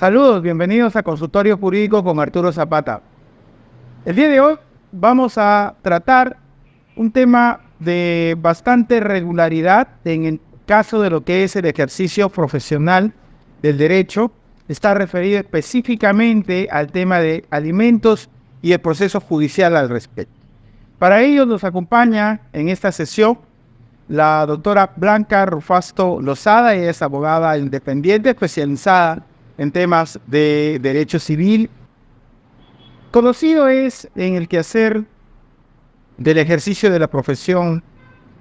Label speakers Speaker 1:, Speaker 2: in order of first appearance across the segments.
Speaker 1: Saludos, bienvenidos a Consultorio Jurídico con Arturo Zapata. El día de hoy vamos a tratar un tema de bastante regularidad en el caso de lo que es el ejercicio profesional del derecho. Está referido específicamente al tema de alimentos y el proceso judicial al respecto. Para ello nos acompaña en esta sesión la doctora Blanca Rufasto Lozada. Ella es abogada independiente especializada en temas de derecho civil. Conocido es en el quehacer del ejercicio de la profesión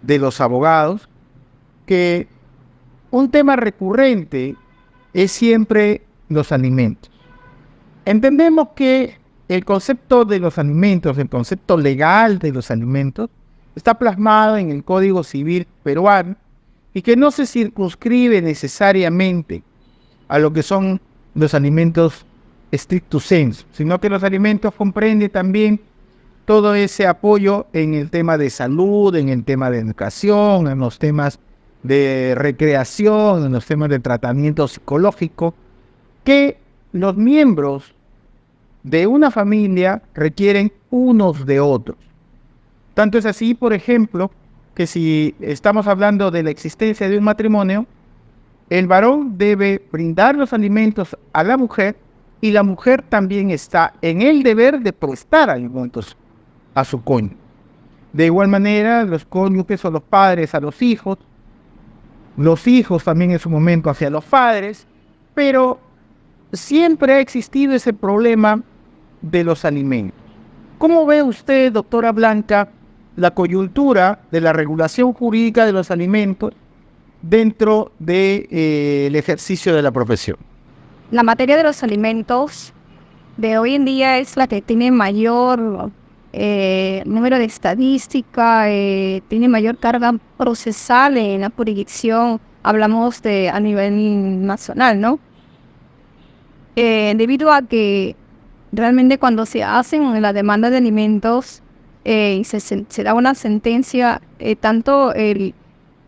Speaker 1: de los abogados que un tema recurrente es siempre los alimentos. Entendemos que el concepto de los alimentos, el concepto legal de los alimentos, está plasmado en el Código Civil peruano y que no se circunscribe necesariamente a lo que son los alimentos stricto sensu, sino que los alimentos comprenden también todo ese apoyo en el tema de salud, en el tema de educación, en los temas de recreación, en los temas de tratamiento psicológico, que los miembros de una familia requieren unos de otros. Tanto es así, por ejemplo, que si estamos hablando de la existencia de un matrimonio, el varón debe brindar los alimentos a la mujer y la mujer también está en el deber de prestar alimentos a su cónyuge. De igual manera, los cónyuges o los padres a los hijos también en su momento hacia los padres, pero siempre ha existido ese problema de los alimentos. ¿Cómo ve usted, doctora Blanca, la coyuntura de la regulación jurídica de los alimentos dentro del ejercicio de la profesión?
Speaker 2: La materia de los alimentos de hoy en día es la que tiene mayor número de estadística, tiene mayor carga procesal en la jurisdicción, hablamos a nivel nacional, ¿no? Debido a que realmente cuando se hacen la demanda de alimentos y se da una sentencia, tanto el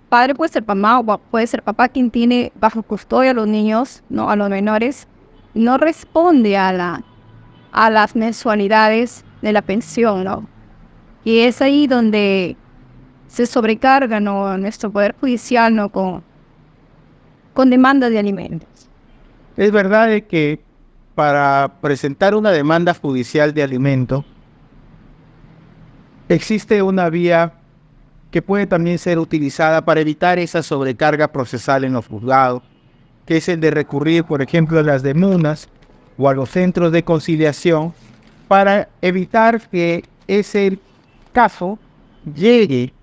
Speaker 2: padre puede ser mamá o puede ser papá quien tiene bajo custodia a los niños, no a los menores, no responde a las mensualidades de la pensión, ¿no? Y es ahí donde se sobrecarga, ¿no?, nuestro poder judicial, ¿no?, con demanda de alimentos.
Speaker 1: Es verdad que para presentar una demanda judicial de alimento existe una vía que puede también ser utilizada para evitar esa sobrecarga procesal en los juzgados, que es el de recurrir, por ejemplo, a las demunas o a los centros de conciliación para evitar que ese caso llegue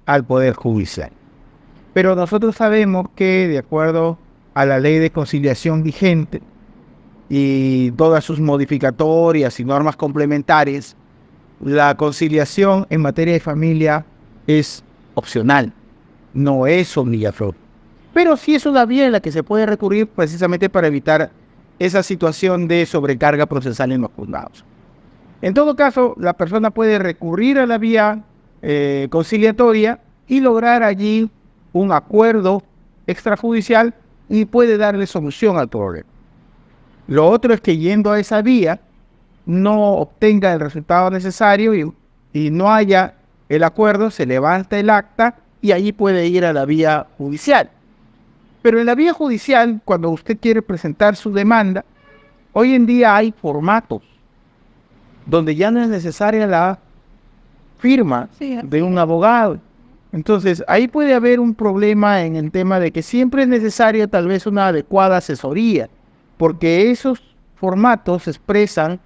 Speaker 1: al Poder Judicial. Pero nosotros sabemos que, de acuerdo a la ley de conciliación vigente y todas sus modificatorias y normas complementarias, la conciliación en materia de familia es opcional, no es obligatorio. Pero sí es una vía en la que se puede recurrir precisamente para evitar esa situación de sobrecarga procesal en los juzgados. En todo caso, la persona puede recurrir a la vía conciliatoria y lograr allí un acuerdo extrajudicial y puede darle solución al problema. Lo otro es que yendo a esa vía no obtenga el resultado necesario y no haya el acuerdo, se levanta el acta y allí puede ir a la vía judicial. Pero en la vía judicial, cuando usted quiere presentar su demanda, hoy en día hay formatos donde ya no es necesaria la firma de un abogado. Entonces, ahí puede haber un problema en el tema de que siempre es necesaria tal vez una adecuada asesoría, porque esos formatos expresan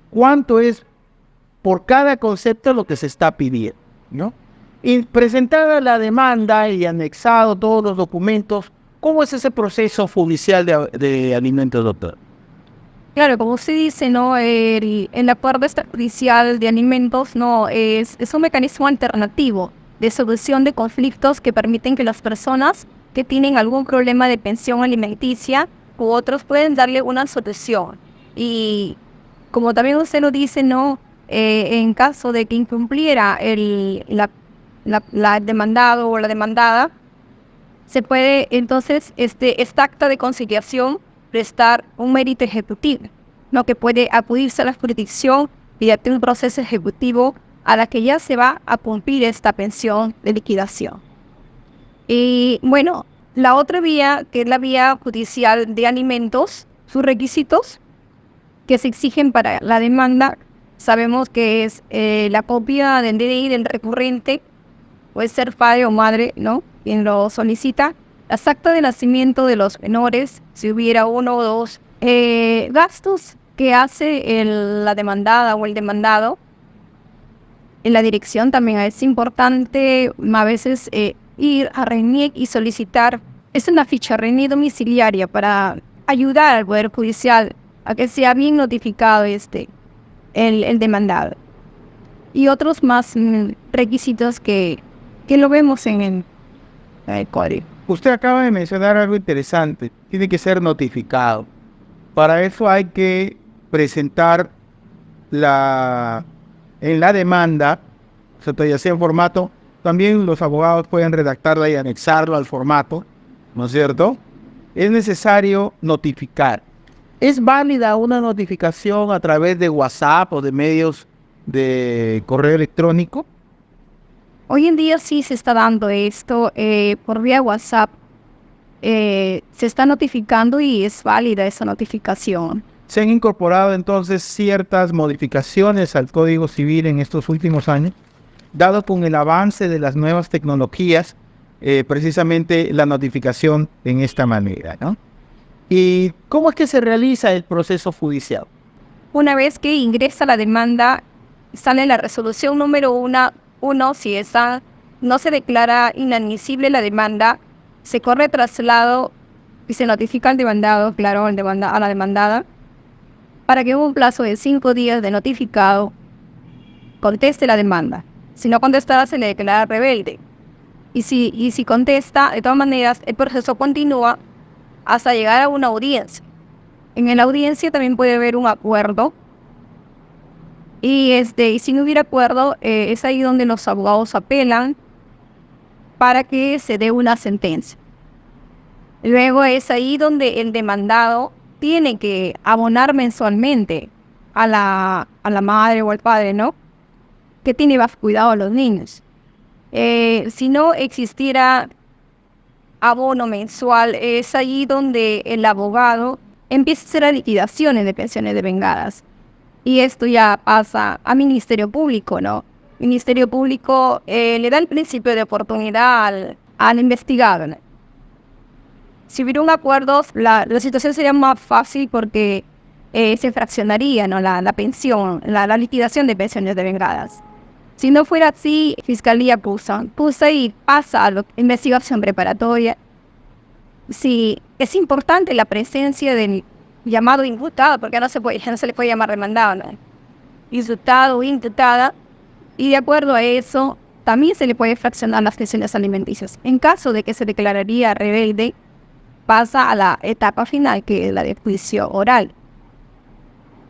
Speaker 1: cuánto es por cada concepto lo que se está pidiendo, ¿no? Y presentada la demanda y anexado todos los documentos, ¿cómo es ese proceso judicial de alimentos, doctor?
Speaker 2: Claro, como usted dice, ¿no?, el acuerdo extrajudicial de alimentos no es un mecanismo alternativo de solución de conflictos que permiten que las personas que tienen algún problema de pensión alimenticia u otros pueden darle una solución. Y como también usted lo dice, ¿no?, en caso de que incumpliera la demandado o la demandada, se puede entonces esta acta de conciliación prestar un mérito ejecutivo, ¿no? Que puede acudirse a la jurisdicción mediante un proceso ejecutivo a la que ya se va a cumplir esta pensión de liquidación. Y bueno, la otra vía, que es la vía judicial de alimentos, sus requisitos que se exigen para la demanda, sabemos que es la copia del DNI del recurrente, puede ser padre o madre, ¿no? Quien lo solicita, las actas de nacimiento de los menores, si hubiera uno o dos, gastos que hace la demandada o el demandado. En la dirección también es importante a veces ir a RENIEC y solicitar, es una ficha RENIEC domiciliaria para ayudar al Poder Judicial a que sea bien notificado el demandado. Y otros más requisitos que lo vemos en el código.
Speaker 1: Usted acaba de mencionar algo interesante, tiene que ser notificado. Para eso hay que presentar en la demanda, ya sea en formato, también los abogados pueden redactarla y anexarlo al formato, ¿no es cierto? Es necesario notificar. ¿Es válida una notificación a través de WhatsApp o de medios de correo electrónico?
Speaker 2: Hoy en día sí se está dando esto por vía WhatsApp. Se está notificando y es válida esa notificación.
Speaker 1: ¿Se han incorporado entonces ciertas modificaciones al Código Civil en estos últimos años? Dado con el avance de las nuevas tecnologías, precisamente la notificación en esta manera, ¿no? ¿Y cómo es que se realiza el proceso judicial?
Speaker 2: Una vez que ingresa la demanda, sale la resolución número 1, si esa no se declara inadmisible la demanda, se corre traslado y se notifica al demandado, claro, a la demandada, para que en un plazo de 5 días de notificado conteste la demanda. Si no contesta, se le declara rebelde. Y si contesta, de todas maneras, el proceso continúa hasta llegar a una audiencia. En la audiencia también puede haber un acuerdo. Y si no hubiera acuerdo, es ahí donde los abogados apelan para que se dé una sentencia. Luego es ahí donde el demandado tiene que abonar mensualmente a la madre o al padre, ¿no? Que tiene bajo cuidado a los niños. Si no existiera abono mensual, es ahí donde el abogado empieza a hacer las liquidaciones de pensiones devengadas. Y esto ya pasa a Ministerio Público, ¿no? Ministerio Público le da el principio de oportunidad al investigado, ¿no? Si hubiera un acuerdo, la situación sería más fácil porque se fraccionaría, ¿no? la pensión, la liquidación de pensiones devengadas. Si no fuera así, Fiscalía pusa y pasa a la investigación preparatoria. Sí, es importante la presencia del llamado imputado, porque ya no se le puede llamar demandado, ¿no? Imputado o imputada, y de acuerdo a eso, también se le puede fraccionar las pensiones alimenticias. En caso de que se declararía rebelde, pasa a la etapa final, que es la de juicio oral.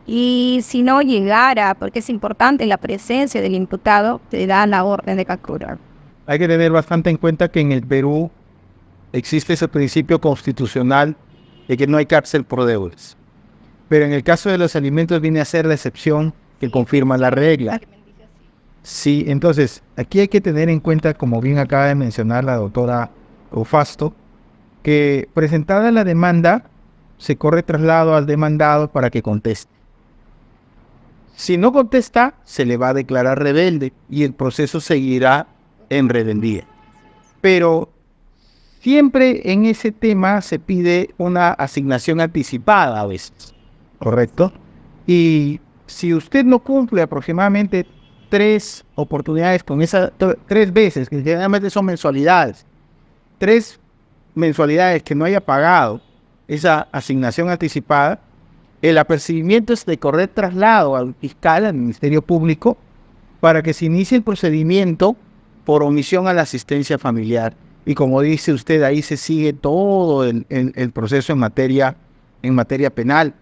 Speaker 2: Y si no llegara, porque es importante la presencia del imputado, se da la orden de captura.
Speaker 1: Hay que tener bastante en cuenta que en el Perú existe ese principio constitucional de que no hay cárcel por deudas. Pero en el caso de los alimentos viene a ser la excepción que confirma la regla. Sí, entonces, aquí hay que tener en cuenta, como bien acaba de mencionar la doctora Ofasto, que presentada la demanda, se corre traslado al demandado para que conteste. Si no contesta, se le va a declarar rebelde y el proceso seguirá en rebeldía. Pero siempre en ese tema se pide una asignación anticipada a veces, ¿correcto? Y si usted no cumple aproximadamente 3 oportunidades con esas 3 veces, que generalmente son mensualidades, 3 mensualidades que no haya pagado esa asignación anticipada, el apercibimiento es de correr traslado al fiscal, al Ministerio Público, para que se inicie el procedimiento por omisión a la asistencia familiar. Y como dice usted, ahí se sigue todo el proceso en materia penal.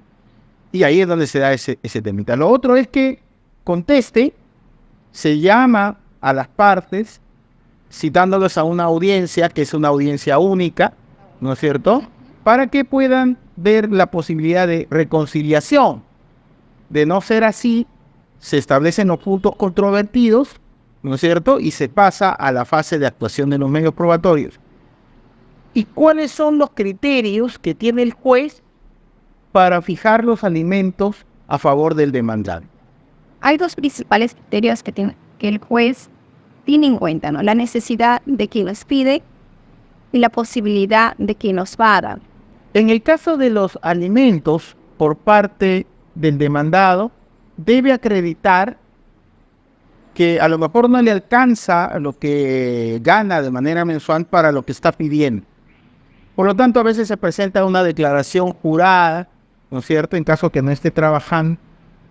Speaker 1: Y ahí es donde se da ese temita. Lo otro es que conteste, se llama a las partes, citándolos a una audiencia, que es una audiencia única, ¿no es cierto?, para que puedan ver la posibilidad de reconciliación. De no ser así, se establecen los puntos controvertidos, ¿no es cierto? Y se pasa a la fase de actuación de los medios probatorios. ¿Y cuáles son los criterios que tiene el juez para fijar los alimentos a favor del demandante?
Speaker 2: Hay dos principales criterios que el juez tiene en cuenta, ¿no? La necesidad de quien los pide y la posibilidad de quien los va a dar.
Speaker 1: En el caso de los alimentos por parte del demandado, debe acreditar que a lo mejor no le alcanza lo que gana de manera mensual para lo que está pidiendo. Por lo tanto, a veces se presenta una declaración jurada, ¿no es cierto?, en caso que no esté trabajando,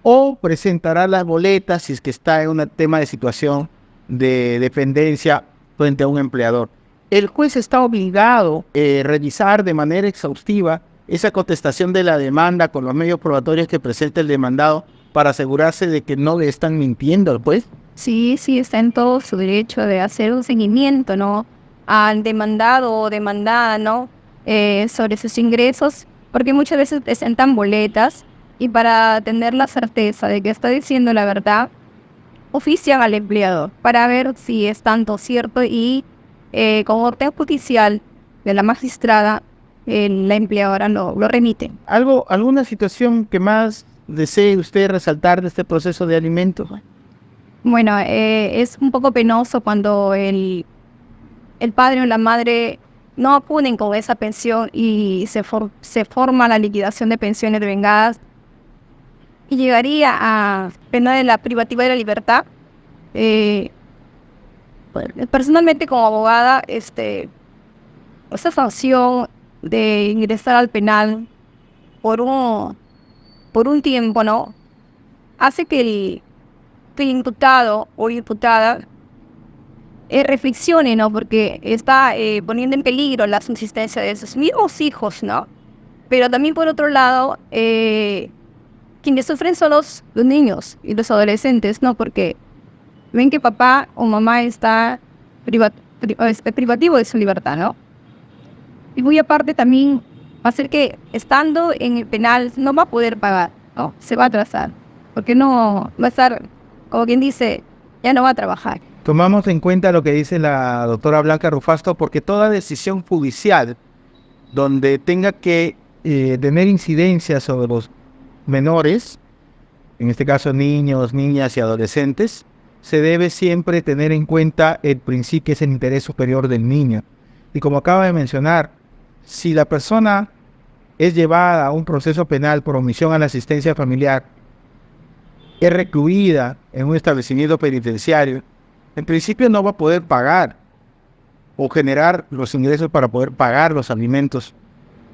Speaker 1: o presentará las boletas si es que está en un tema de situación de dependencia frente a un empleador. El juez está obligado a revisar de manera exhaustiva esa contestación de la demanda con los medios probatorios que presenta el demandado para asegurarse de que no le están mintiendo al juez.
Speaker 2: Sí, está en todo su derecho de hacer un seguimiento, ¿no?, al demandado o demandada, ¿no?, sobre sus ingresos, porque muchas veces presentan boletas y para tener la certeza de que está diciendo la verdad, ofician al empleador para ver si es tanto cierto y con orden judicial de la magistrada, la empleadora lo remite.
Speaker 1: ¿Alguna situación que más desee usted resaltar de este proceso de alimentos?
Speaker 2: Bueno, es un poco penoso cuando el padre o la madre no acuden con esa pensión y se forma la liquidación de pensiones devengadas y llegaría a pena de la privativa de la libertad. Personalmente, como abogada, esa sanción de ingresar al penal por un tiempo, ¿no?, hace que el imputado o imputada reflexione, ¿no?, porque está poniendo en peligro la subsistencia de sus mismos hijos, ¿no? Pero también, por otro lado, quienes sufren son los niños y los adolescentes, ¿no?, porque ven que papá o mamá está privativo de su libertad, ¿no? Y muy aparte también va a ser que estando en el penal no va a poder pagar, ¿no? Se va a atrasar, porque no va a estar, como quien dice, ya no va a trabajar.
Speaker 1: Tomamos en cuenta lo que dice la doctora Blanca Rufasto, porque toda decisión judicial donde tenga que tener incidencia sobre los menores, en este caso niños, niñas y adolescentes, se debe siempre tener en cuenta el principio que es el interés superior del niño. Y como acaba de mencionar, si la persona es llevada a un proceso penal por omisión a la asistencia familiar, es recluida en un establecimiento penitenciario, en principio no va a poder pagar o generar los ingresos para poder pagar los alimentos.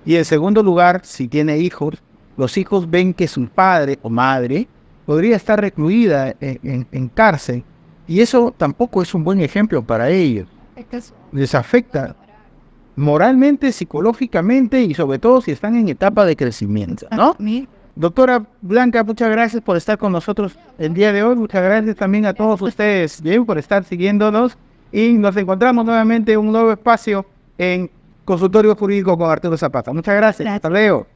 Speaker 1: Y en segundo lugar, si tiene hijos, los hijos ven que su padre o madre podría estar recluida en cárcel, y eso tampoco es un buen ejemplo para ellos. Les afecta moralmente, psicológicamente y sobre todo si están en etapa de crecimiento, ¿no? Doctora Blanca, muchas gracias por estar con nosotros el día de hoy. Muchas gracias también a todos ustedes, bien, por estar siguiéndonos, y nos encontramos nuevamente en un nuevo espacio en Consultorio Jurídico con Arturo Zapata. Muchas gracias. Hasta luego.